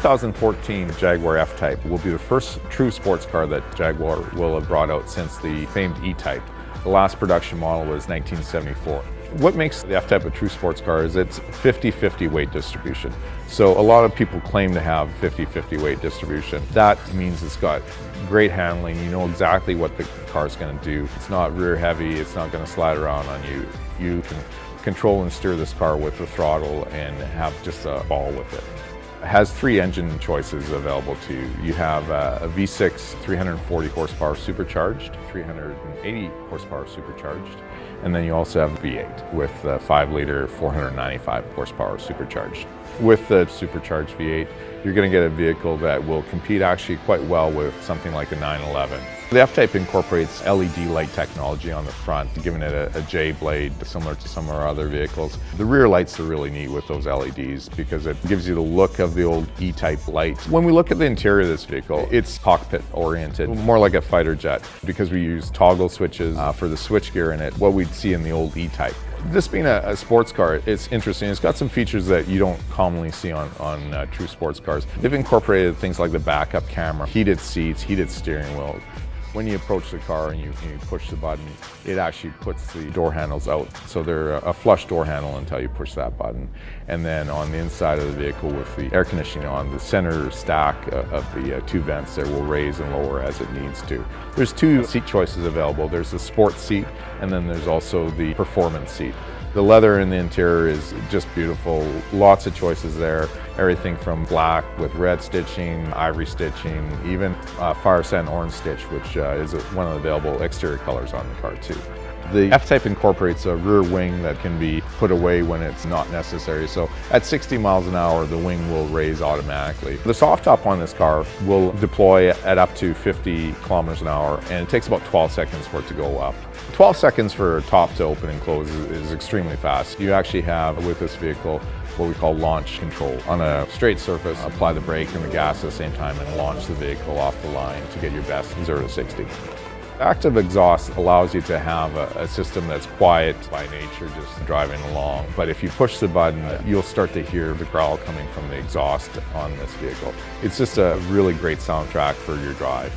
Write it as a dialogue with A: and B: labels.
A: 2014 Jaguar F-Type will be the first true sports car that Jaguar will have brought out since the famed E-Type. The last production model was 1974. What makes the F-Type a true sports car is its 50-50 weight distribution. So a lot of people claim to have 50-50 weight distribution. That means it's got great handling. You know exactly what the car is going to do. It's not rear heavy. It's not going to slide around on you. You can control and steer this car with the throttle and have just a ball with it. It has 3 engine choices available to you. You have a V6 340 horsepower supercharged, 380 horsepower supercharged, and then you also have V8 with a 5-liter 495 horsepower supercharged. With the supercharged V8, you're going to get a vehicle that will compete actually quite well with something like a 911. The F-Type incorporates LED light technology on the front, giving it a J blade similar to some of our other vehicles. The rear lights are really neat with those LEDs because it gives you the look of the old E-Type light. When we look at the interior of this vehicle, it's cockpit oriented, more like a fighter jet, because we use toggle switches for the switchgear in it, what we'd see in the old E-Type. This being a sports car, it's interesting. It's got some features that you don't commonly see on true sports cars. They've incorporated things like the backup camera, heated seats, heated steering wheel. When you approach the car and you push the button, it actually puts the door handles out. So they're a flush door handle until you push that button. And then on the inside of the vehicle with the air conditioning on, the center stack of the 2 vents there will raise and lower as it needs to. There's 2 seat choices available. There's the sports seat and then there's also the performance seat. The leather in the interior is just beautiful. Lots of choices there. Everything from black with red stitching, ivory stitching, even fire sand orange stitch, which is one of the available exterior colors on the car too. The F-Type incorporates a rear wing that can be put away when it's not necessary. So at 60 miles an hour, the wing will raise automatically. The soft top on this car will deploy at up to 50 kilometers an hour, and it takes about 12 seconds for it to go up. 12 seconds for a top to open and close is extremely fast. You actually have, with this vehicle, what we call launch control. On a straight surface, apply the brake and the gas at the same time and launch the vehicle off the line to get your best 0 to 60. Active exhaust allows you to have a system that's quiet by nature, just driving along. But if you push the button, you'll start to hear the growl coming from the exhaust on this vehicle. It's just a really great soundtrack for your drive.